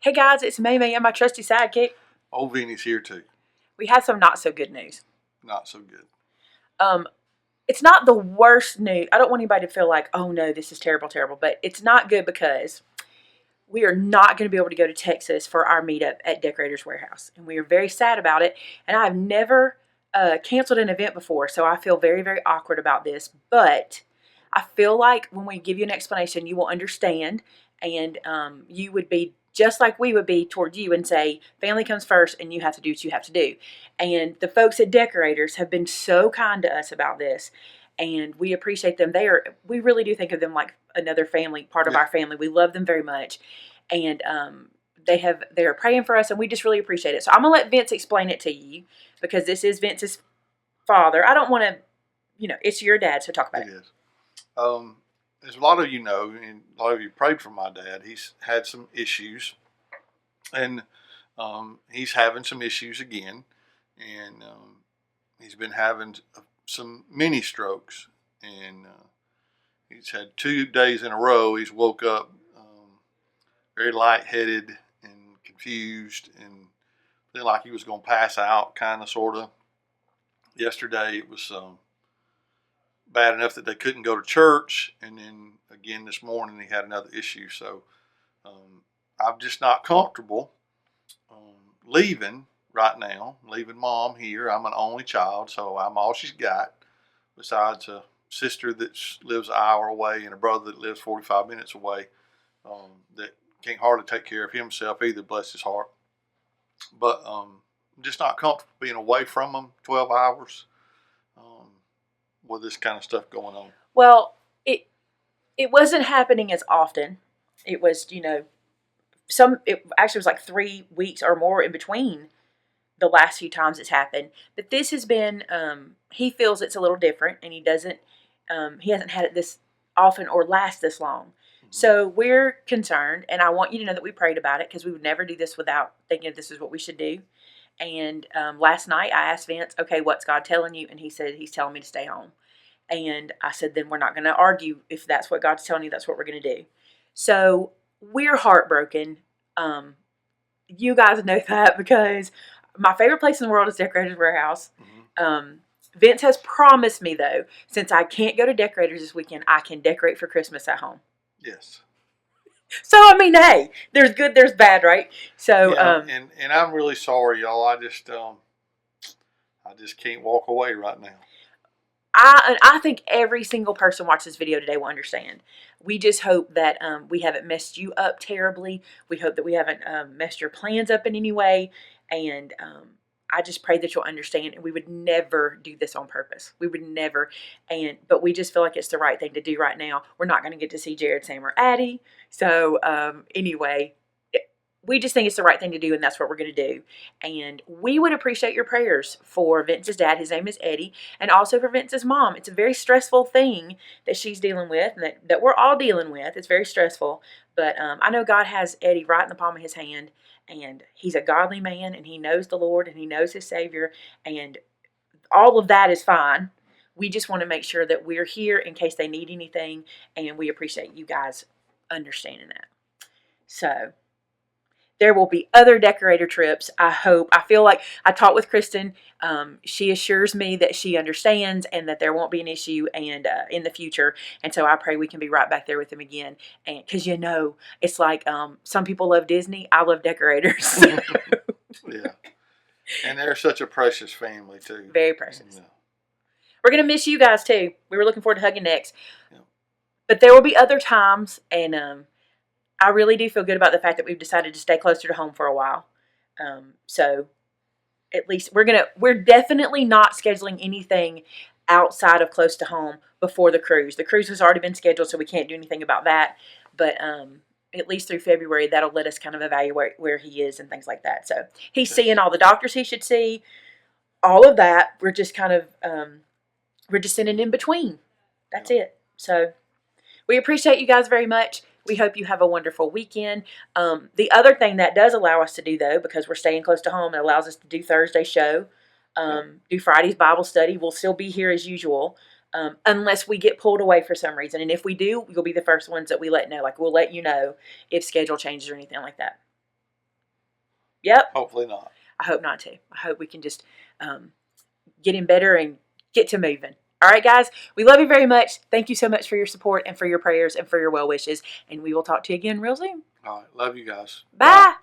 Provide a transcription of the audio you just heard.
Hey guys, it's Maymay and my trusty sidekick. Old Vinny's here too. We have some not so good news. Not so good. It's not the worst news. I don't want anybody to feel like, oh no, this is terrible, terrible. But it's not good because we are not going to be able to go to Texas for our meetup at Decorators Warehouse. And we are very sad about it. And I've never canceled an event before, so I feel very, very awkward about this. But I feel like when we give you an explanation, you will understand, and you would be just like we would be toward you and say, family comes first and you have to do what you have to do. And the folks at Decorators have been so kind to us about this, and we appreciate them. We really do think of them like another family, part of our family. We love them very much, and they're praying for us, and we just really appreciate it. So I'm going to let Vince explain it to you, because this is Vince's father. I don't want to, it's your dad, so talk about it. It is. As a lot of you know, and a lot of you prayed for my dad, he's had some issues, and he's having some issues again, and he's been having some mini strokes, and he's had 2 days in a row. He's woke up very lightheaded and confused and feeling like he was going to pass out, kind of, sort of. Yesterday it was bad enough that they couldn't go to church, and then again this morning he had another issue. So I'm just not comfortable leaving right now, leaving mom here. I'm an only child, so I'm all she's got, besides a sister that lives an hour away and a brother that lives 45 minutes away, that can't hardly take care of himself either, bless his heart. But I'm just not comfortable being away from them 12 hours with this kind of stuff going on. Well, it wasn't happening as often. It was, it actually was like 3 weeks or more in between the last few times it's happened. But this has been, he feels it's a little different, and he hasn't had it this often or last this long. Mm-hmm. So we're concerned, and I want you to know that we prayed about it, because we would never do this without thinking this is what we should do. And last night I asked Vince, okay, what's God telling you? And he said, he's telling me to stay home. And I said, then we're not going to argue. If that's what God's telling you, that's what we're going to do. So we're heartbroken. You guys know that, because my favorite place in the world is Decorators Warehouse. Mm-hmm. Vince has promised me, though, since I can't go to Decorators this weekend, I can decorate for Christmas at home. Yes. So, I mean, hey, there's good, there's bad, right? So, and I'm really sorry, y'all. I just can't walk away right now. I think every single person watching this video today will understand. We just hope that we haven't messed you up terribly. We hope that we haven't messed your plans up in any way. And I just pray that you'll understand. And we would never do this on purpose. We would never. But we just feel like it's the right thing to do right now. We're not going to get to see Jared, Sam, or Addie. So anyway, we just think it's the right thing to do, and that's what we're going to do. And we would appreciate your prayers for Vince's dad. His name is Eddie. And also for Vince's mom. It's a very stressful thing that she's dealing with, and that we're all dealing with. It's very stressful. But I know God has Eddie right in the palm of his hand. And he's a godly man, and he knows the Lord, and he knows his Savior. And all of that is fine. We just want to make sure that we're here in case they need anything. And we appreciate you guys understanding that. So there will be other decorator trips, I hope. I feel like I talked with Kristen. She assures me that she understands and that there won't be an issue and in the future. And so I pray we can be right back there with them again. And because, it's like some people love Disney. I love Decorators. Yeah. And they're such a precious family, too. Very precious. Yeah. We're going to miss you guys, too. We were looking forward to hugging necks. Yeah. But there will be other times, and I really do feel good about the fact that we've decided to stay closer to home for a while. So at least we're definitely not scheduling anything outside of close to home before the cruise. The cruise has already been scheduled, so we can't do anything about that. But at least through February, that'll let us kind of evaluate where he is and things like that. So he's seeing all the doctors he should see, all of that. We're just kind of, we're just sitting in between. That's it. So we appreciate you guys very much. We hope you have a wonderful weekend. The other thing that does allow us to do, though, because we're staying close to home, it allows us to do Thursday show, do Friday's Bible study. We'll still be here as usual, unless we get pulled away for some reason. And if we do, you'll be the first ones that we let know. Like, we'll let you know if schedule changes or anything like that. Yep. Hopefully not. I hope not too. I hope we can just get him better and get to moving. All right, guys, we love you very much. Thank you so much for your support and for your prayers and for your well wishes. And we will talk to you again real soon. All right. Love you guys. Bye.